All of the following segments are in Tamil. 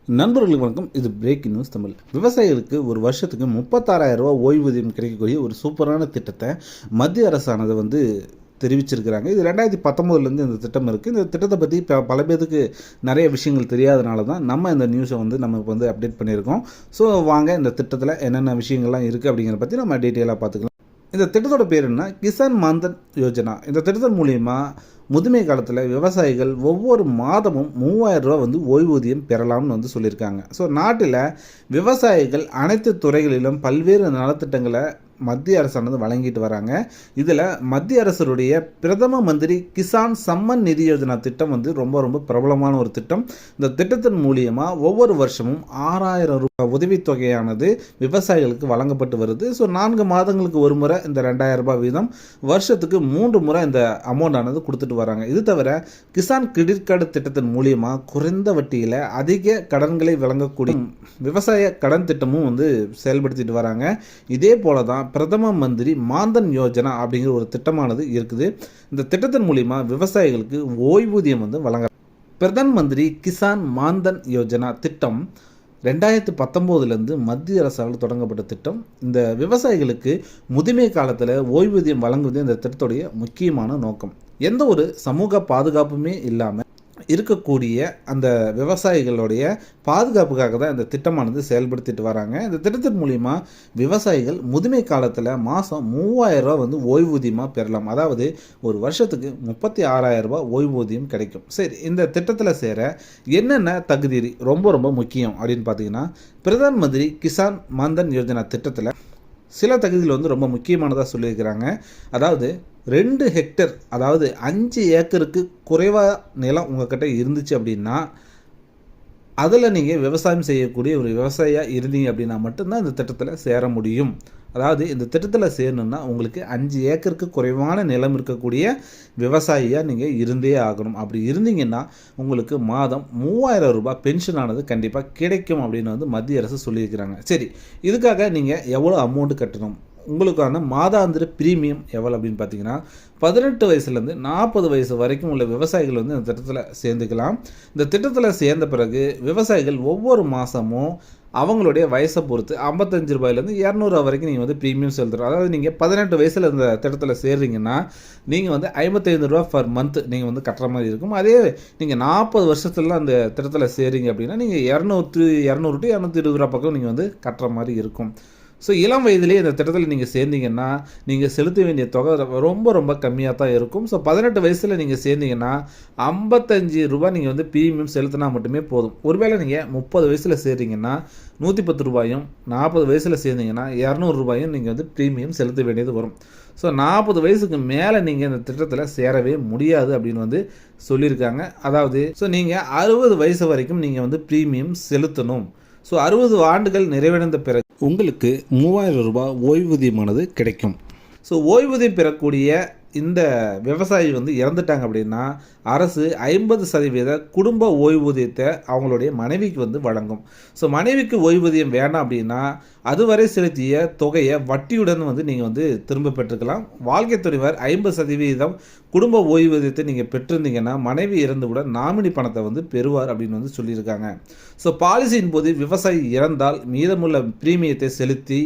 நண்பர்களுக்கு வணக்கம். இது பிரேக்கிங் நியூஸ் தமிழ். விவசாயிகளுக்கு ஒரு வருஷத்துக்கு 36,000 ரூபா ஓய்வூதியம் கிடைக்கக்கூடிய ஒரு சூப்பரான திட்டத்தை மத்திய அரசானது தெரிவிச்சிருக்கிறாங்க. இது 2019லேருந்து இந்த திட்டம் இருக்குது. இந்த திட்டத்தை பற்றி பல பேருக்கு நிறைய விஷயங்கள் தெரியாதனால தான் நம்ம இந்த நியூஸை நமக்கு அப்டேட் பண்ணியிருக்கோம். ஸோ வாங்க இந்த திட்டத்தில் என்னென்ன விஷயங்கள்லாம் இருக்குது அப்படிங்கிறத பற்றி நம்ம டீட்டெயிலாக பார்த்துக்கலாம். இந்த திட்டத்தோட பேர் என்ன? கிசான் மான்தன் யோஜனா. இந்த திட்டத்தின் மூலிமா முதுமை காலத்தில் விவசாயிகள் ஒவ்வொரு மாதமும் 3000 ரூபா ஓய்வூதியம் பெறலாம்னு சொல்லியிருக்காங்க. ஸோ நாட்டில் விவசாயிகள் அனைத்து துறைகளிலும் பல்வேறு நலத்திட்டங்களை மத்திய அரசானது வழங்கிட்டு வராங்க. இதில் மத்திய அரசுடைய பிரதம மந்திரி கிசான் சம்மன் நிதி யோஜனா திட்டம் ரொம்ப பிரபலமான ஒரு திட்டம். இந்த திட்டத்தின் மூலியமாக ஒவ்வொரு வருஷமும் 6000 ரூபாய் உதவித்தொகையானது விவசாயிகளுக்கு வழங்கப்பட்டு வருது. ஸோ 4 மாதங்களுக்கு ஒரு முறை இந்த 2000 ரூபாய் வீதம், வருஷத்துக்கு 3 முறை இந்த அமௌண்ட் ஆனது கொடுத்துட்டு வராங்க. இது தவிர கிசான் கிரெடிட் கார்டு திட்டத்தின் மூலியமாக குறைந்த வட்டியில் அதிக கடன்களை வழங்கக்கூடிய விவசாய கடன் திட்டமும் செயல்படுத்திட்டு வராங்க. இதே போல தான் பிரதம மந்திரி மான்தன் யோஜனா அப்படிங்கிற ஒரு திட்டமானது இருக்குது. இந்த திட்டத்தின் மூலிமா விவசாயிகளுக்கு ஓய்வூதியம் வழங்க பிரதம மந்திரி கிசான் மான்தன் யோஜனா திட்டம் 2019லேருந்து மத்திய அரசால் தொடங்கப்பட்ட திட்டம். இந்த விவசாயிகளுக்கு முதுமை காலத்தில் ஓய்வூதியம் வழங்குவது இந்த திட்டத்துடைய முக்கியமான நோக்கம். எந்த ஒரு சமூக பாதுகாப்புமே இல்லாமல் இருக்கக்கூடிய அந்த விவசாயிகளுடைய பாதுகாப்புக்காக தான் இந்த திட்டமானது செயல்படுத்திட்டு வராங்க. இந்த திட்டத்தின் மூலிமா விவசாயிகள் முதுமை காலத்தில் மாதம் 3000 ரூபா ஓய்வூதியமாக பெறலாம். அதாவது ஒரு வருஷத்துக்கு 36,000 ரூபாய் ஓய்வூதியம் கிடைக்கும். சரி, இந்த திட்டத்தில் சேர என்னென்ன தகுதி ரொம்ப முக்கியம் அப்படின்னு பார்த்தீங்கன்னா, பிரதான் மந்திரி கிசான் மான்தன் யோஜனா திட்டத்தில் சில தகுதிகள் ரொம்ப முக்கியமானதாக சொல்லியிருக்கிறாங்க. அதாவது 2 ஹெக்டர், அதாவது 5 ஏக்கருக்கு குறைவாக நிலம் உங்கள்கிட்ட இருந்துச்சு அப்படின்னா, அதில் நீங்கள் விவசாயம் செய்யக்கூடிய ஒரு விவசாயியாக இருந்தீங்க அப்படின்னா மட்டும்தான் இந்த திட்டத்தில் சேர முடியும். அதாவது இந்த திட்டத்தில் சேரணுன்னா உங்களுக்கு 5 ஏக்கருக்கு குறைவான நிலம் இருக்கக்கூடிய விவசாயியாக நீங்கள் இருந்தே ஆகணும். அப்படி இருந்தீங்கன்னா உங்களுக்கு மாதம் 3000 ரூபாய் பென்ஷன் ஆனது கண்டிப்பாக கிடைக்கும் அப்படின்னு மத்திய அரசு சொல்லியிருக்கிறாங்க. சரி, இதுக்காக நீங்கள் எவ்வளோ அமௌண்ட் கட்டணும், உங்களுக்கான மாதாந்திர பிரீமியம் எவ்வளோ அப்படின்னு பார்த்தீங்கன்னா, 18 வயசுலேருந்து 40 வயசு வரைக்கும் உள்ள விவசாயிகள் இந்த திட்டத்தில் சேர்ந்துக்கலாம். இந்த திட்டத்தில் சேர்ந்த பிறகு விவசாயிகள் ஒவ்வொரு மாதமும் அவங்களுடைய வயசை பொறுத்து 55 ரூபாயிலேருந்து 200 ரூபா வரைக்கும் நீங்கள் பிரீமியம் செலுத்துகிறோம். அதாவது நீங்கள் 18 வயசில் இந்த திட்டத்தில் சேர்றீங்கன்னா நீங்கள் 55 ரூபா பர் மந்த் நீங்கள் கட்டுற மாதிரி இருக்கும். அதே நீங்கள் 40 வருஷத்துலாம் அந்த திட்டத்தில் சேர்றீங்க அப்படின்னா நீங்கள் 200 டு 220 ரூபா பக்கம் நீங்கள் கட்டுற மாதிரி இருக்கும். ஸோ இளம் வயதிலே இந்த திட்டத்தில் நீங்கள் சேர்ந்தீங்கன்னா நீங்கள் செலுத்த வேண்டிய தொகை ரொம்ப கம்மியாக தான் இருக்கும். ஸோ 18 வயசில் நீங்கள் சேர்ந்தீங்கன்னா 55 ரூபாய் நீங்கள் பிரீமியம் செலுத்தினா மட்டுமே போதும். ஒருவேளை நீங்கள் 30 வயசில் சேர்றீங்கன்னா 110 ரூபாயும், 40 வயசில் சேர்ந்தீங்கன்னா 200 ரூபாயும் நீங்கள் பிரீமியம் செலுத்த வேண்டியது வரும். ஸோ 40 வயசுக்கு மேலே நீங்கள் இந்த திட்டத்தில் சேரவே முடியாது அப்படின்னு சொல்லியிருக்காங்க. அதாவது நீங்கள் 60 வயசு வரைக்கும் நீங்கள் பிரீமியம் செலுத்தணும். ஸோ 60 ஆண்டுகள் நிறைவடைந்த பிறகு உங்களுக்கு 3000 ரூபாய் ஓய்வூதியமானது கிடைக்கும். ஸோ ஓய்வூதியம் பெறக்கூடிய இந்த விவசாயி இறந்துட்டாங்க அப்படின்னா அரசு 50% குடும்ப ஓய்வூதியத்தை அவங்களுடைய மனைவிக்கு வழங்கும். ஸோ மனைவிக்கு ஓய்வூதியம் வேண்டாம் அப்படின்னா அதுவரை செலுத்திய தொகையை வட்டியுடன் நீங்கள் திரும்ப பெற்றுக்கலாம். வாழ்க்கை துணைவர் 50% குடும்ப ஓய்வூதியத்தை நீங்கள் பெற்றிருந்தீங்கன்னா மனைவி இறந்துவிட நாமினி பணத்தை பெறுவார் அப்படின்னு சொல்லியிருக்காங்க. ஸோ பாலிசியின் போது விவசாயி இறந்தால் மீதமுள்ள பிரீமியத்தை செலுத்தி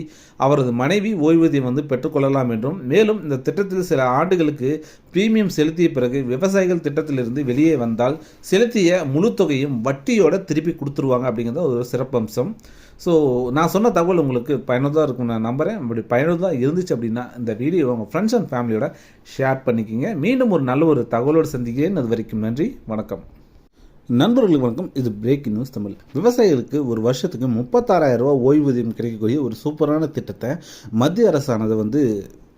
அவரது மனைவி ஓய்வூதியம் பெற்றுக்கொள்ளலாம் என்றும், மேலும் இந்த திட்டத்தில் சில ஆண்டுகளுக்கு பிரீமியம் செலுத்திய பிறகு விவசாயிகள் திட்டத்திலிருந்து வெளியே வந்தால் செலுத்திய முழு தொகையும் வட்டியோட திருப்பி கொடுத்துருவாங்க அப்படிங்கிறது ஒரு சிறப்பம்சம். ஸோ நான் சொன்ன தகவல் உங்களுக்கு பயனுள்ளதாக இருக்கும் நான் நம்புகிறேன். அப்படி பயனுள்ளதாக இருந்துச்சு அப்படின்னா இந்த வீடியோ உங்கள் ஃப்ரெண்ட்ஸ் அண்ட் ஃபேமிலியோட ஷேர் பண்ணிக்கிங்க. மீண்டும் ஒரு நல்ல ஒரு தகவலோடு சந்திக்கிறேன். அது வரைக்கும் நன்றி, வணக்கம். நண்பர்களுக்கு வணக்கம். இது பிரேக்கிங் நியூஸ் தமிழ். விவசாயிகளுக்கு ஒரு வருஷத்துக்கு 36,000 ரூபா ஓய்வூதியம் கிடைக்கக்கூடிய ஒரு சூப்பரான திட்டத்தை மத்திய அரசானது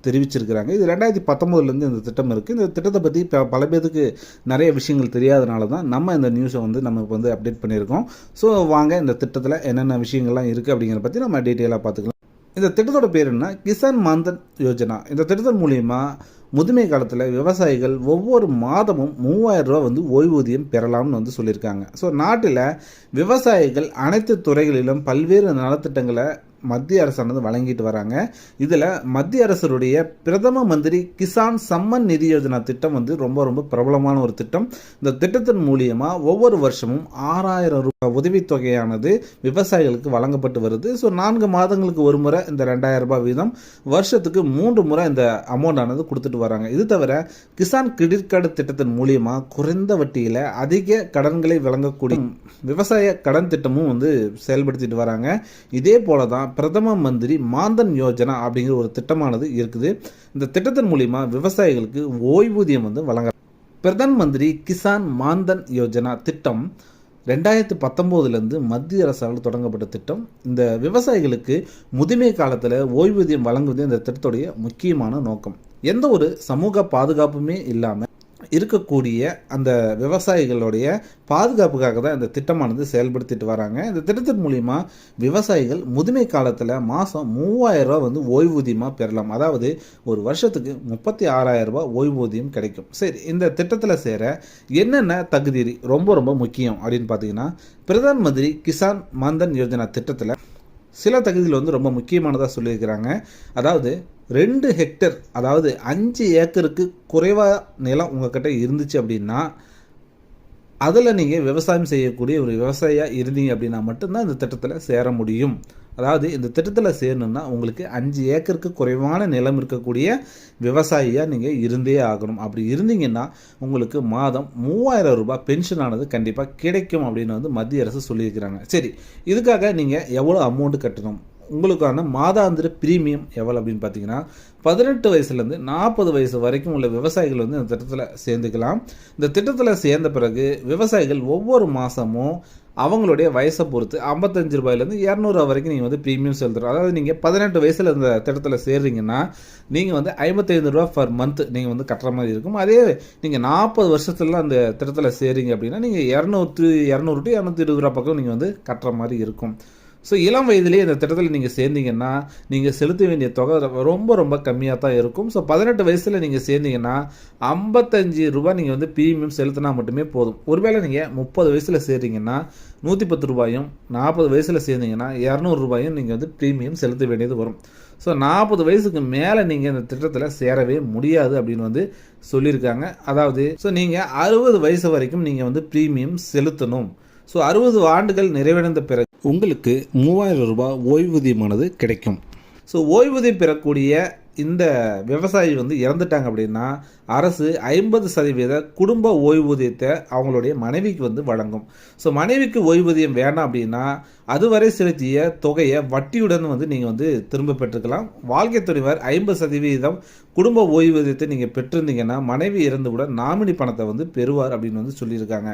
தெரிவிச்சிருக்கிறாங்க. இது 2019லேருந்து இந்த திட்டம் இருக்குது. இந்த திட்டத்தை பற்றி பல பேருக்கு நிறைய விஷயங்கள் தெரியாதனால தான் நம்ம இந்த நியூஸை நமக்கு அப்டேட் பண்ணியிருக்கோம். ஸோ வாங்க இந்த திட்டத்தில் என்னென்ன விஷயங்கள்லாம் இருக்குது அப்படிங்கிறத பற்றி நம்ம டீட்டெயிலாக பார்த்துக்கலாம். இந்த திட்டத்தோட பேர் என்ன? கிசான் மான்தன் யோஜனா. இந்த திட்டத்தின் மூலிமா முதுமை காலத்தில் விவசாயிகள் ஒவ்வொரு மாதமும் 3000 ரூபா ஓய்வூதியம் பெறலாம்னு சொல்லியிருக்காங்க. ஸோ நாட்டில் விவசாயிகள் அனைத்து துறைகளிலும் பல்வேறு நலத்திட்டங்களை மத்திய அரசானது வழங்கிட்டு வராங்க. இதில் மத்திய அரசுடைய பிரதம மந்திரி கிசான் சம்மன் நிதி யோஜனா திட்டம் வந்து ரொம்ப ரொம்ப பிரபலமான ஒரு திட்டம். இந்த திட்டத்தின் மூலியமாக ஒவ்வொரு வருஷமும் 6000 ரூபாய் உதவித்தொகையானது விவசாயிகளுக்கு வழங்கப்பட்டு வருது. ஸோ 4 மாதங்களுக்கு ஒரு முறை இந்த 2000 ரூபாய் வீதம், வருஷத்துக்கு 3 முறை இந்த அமௌண்ட் ஆனது கொடுத்துட்டு வராங்க. இது தவிர கிசான் கிரெடிட் கார்டு திட்டத்தின் மூலியமாக குறைந்த வட்டியில் அதிக கடன்களை வழங்கக்கூடிய விவசாய கடன் திட்டமும் வந்து செயல்படுத்திட்டு வராங்க. இதே போல தான் பிரதம மந்திரி மாந்தன் யோஜனா அப்படிங்கிற ஒரு திட்டமானது இருக்குது. இந்த திட்டத்தின் மூலிமா விவசாயிகளுக்கு ஓய்வூதியம் வந்து வழங்க பிரதம மந்திரி கிசான் மாந்தன் யோஜனா திட்டம் 2019 மத்திய அரசால் தொடங்கப்பட்ட திட்டம். இந்த விவசாயிகளுக்கு முதுமை காலத்தில் ஓய்வூதியம் வழங்குவது இந்த திட்டத்துடைய முக்கியமான நோக்கம். எந்த ஒரு சமூக பாதுகாப்புமே இல்லாமல் இருக்கக்கூடிய அந்த விவசாயிகளுடைய பாதுகாப்புக்காக தான் இந்த திட்டமானது செயல்படுத்திட்டு வராங்க. இந்த திட்டத்தின் மூலிமா விவசாயிகள் முதுமை காலத்தில் மாதம் 3000 ரூபா வந்து ஓய்வூதியமாக பெறலாம். அதாவது ஒரு வருஷத்துக்கு 36,000 ரூபாய் ஓய்வூதியம் கிடைக்கும். சரி, இந்த திட்டத்தில் சேர என்னென்ன தகுதி ரொம்ப ரொம்ப முக்கியம் அப்படின்னு பார்த்தீங்கன்னா, பிரதான் மந்திரி கிசான் மாந்தன் யோஜனா திட்டத்தில் சில தகுதிகள் வந்து ரொம்ப முக்கியமானதாக சொல்லியிருக்கிறாங்க. அதாவது 2 ஹெக்டர், அதாவது 5 ஏக்கருக்கு குறைவாக நிலம் உங்கள்கிட்ட இருந்துச்சு அப்படின்னா, அதில் நீங்கள் விவசாயம் செய்யக்கூடிய ஒரு விவசாயியாக இருந்தீங்க அப்படின்னா மட்டும்தான் இந்த திட்டத்தில் சேர முடியும். அதாவது இந்த திட்டத்தில் சேரணுன்னா உங்களுக்கு 5 ஏக்கருக்கு குறைவான நிலம் இருக்கக்கூடிய விவசாயியாக நீங்கள் இருந்தே ஆகணும். அப்படி இருந்தீங்கன்னா உங்களுக்கு மாதம் 3000 ரூபாய் பென்ஷன் ஆனது கண்டிப்பாக கிடைக்கும் அப்படின்னு வந்து மத்திய அரசு சொல்லியிருக்கிறாங்க. சரி, இதுக்காக நீங்கள் எவ்வளோ அமௌண்ட் கட்டணும், உங்களுக்கான மாதாந்திர பிரீமியம் எவ்வளோ அப்படின்னு பார்த்தீங்கன்னா, 18 வயசுலேருந்து 40 வயசு வரைக்கும் உள்ள விவசாயிகள் வந்து இந்த திட்டத்தில் சேர்ந்துக்கலாம். இந்த திட்டத்தில் சேர்ந்த பிறகு விவசாயிகள் ஒவ்வொரு மாதமும் அவங்களுடைய வயசை பொறுத்து 55 ரூபாயிலேருந்து 200 ரூபா வரைக்கும் நீங்கள் வந்து ப்ரீமியம் செலுத்துகிறோம். அதாவது நீங்கள் 18 வயசில் இந்த திட்டத்தில் சேர்றீங்கன்னா நீங்கள் வந்து 55 ரூபா பர் மந்த் நீங்கள் வந்து கட்டுற மாதிரி இருக்கும். அதே நீங்கள் 40 வருஷத்துலாம் அந்த திட்டத்தில் சேர்றீங்க அப்படின்னா நீங்கள் 200 to 220 ரூபா பக்கம் நீங்கள் வந்து கட்டுற மாதிரி இருக்கும். ஸோ இளம் வயதிலேயே இந்த திட்டத்தில் நீங்கள் சேர்ந்தீங்கன்னா நீங்கள் செலுத்த வேண்டிய தொகை ரொம்ப ரொம்ப கம்மியாக தான் இருக்கும். ஸோ 18 வயசில் நீங்கள் சேர்ந்தீங்கன்னா 55 ரூபாய் நீங்கள் வந்து ப்ரீமியம் செலுத்தினா மட்டுமே போதும். ஒருவேளை நீங்கள் 30 வயசில் சேர்றீங்கன்னா 110 ரூபாயும், 40 வயசில் சேர்ந்தீங்கன்னா 200 ரூபாயும் நீங்கள் வந்து ப்ரீமியம் செலுத்த வேண்டியது வரும். ஸோ 40 வயசுக்கு மேலே நீங்கள் இந்த திட்டத்தில் சேரவே முடியாது அப்படின்னு வந்து சொல்லியிருக்காங்க. அதாவது நீங்கள் 60 வயசு வரைக்கும் நீங்கள் வந்து ப்ரீமியம் செலுத்தணும். ஸோ 60 ஆண்டுகள் நிறைவடைந்த பிறகு உங்களுக்கு 3000 ரூபாய் ஓய்வூதியமானது கிடைக்கும். ஸோ ஓய்வூதியம் பெறக்கூடிய இந்த விவசாயி வந்து இறந்துட்டாங்க அப்படின்னா அரசு 50% குடும்ப ஓய்வூதியத்தை அவங்களுடைய மனைவிக்கு வந்து வழங்கும். ஸோ மனைவிக்கு ஓய்வூதியம் வேண்டாம் அப்படின்னா அதுவரை செலுத்திய தொகையை வட்டியுடன் வந்து நீங்கள் வந்து திரும்ப பெற்றுக்கலாம். வாழ்க்கை துணைவர் 50% குடும்ப ஓய்வூதியத்தை நீங்கள் பெற்றிருந்தீங்கன்னா மனைவி இறந்துவிட நாமினி பணத்தை வந்து பெறுவார் அப்படின்னு வந்து சொல்லியிருக்காங்க.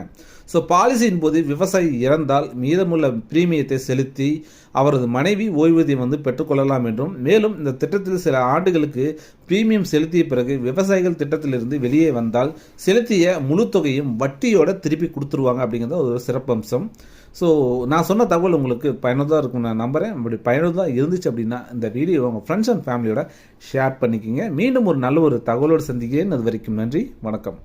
ஸோ பாலிசியின் போது விவசாயி இறந்தால் மீதமுள்ள பிரீமியத்தை செலுத்தி அவரது மனைவி ஓய்வூதியம் வந்து பெற்றுக்கொள்ளலாம் என்றும், மேலும் இந்த திட்டத்தில் சில ஆண்டுகளுக்கு பிரீமியம் செலுத்திய பிறகு விவசாயிகள் திட்டத்திலிருந்து வெளியே வந்தால் செலுத்திய முழு தொகையும் வட்டியோட திருப்பி கொடுத்துருவாங்க அப்படிங்கிறது ஒரு சிறப்பம்சம். ஸோ நான் சொன்ன தகவல் உங்களுக்கு பயனுள்ளதாக இருக்கும் நான் நம்புகிறேன். அப்படி பயனுள்ளதாக இருந்துச்சு அப்படின்னா இந்த வீடியோ உங்கள் ஃப்ரெண்ட்ஸ் அண்ட் ஃபேமிலியோட ஷேர் பண்ணிக்கிங்க. மீண்டும் ஒரு நல்ல ஒரு தகவலோடு சந்திக்கிறேன். அது வரைக்கும் நன்றி, வணக்கம்.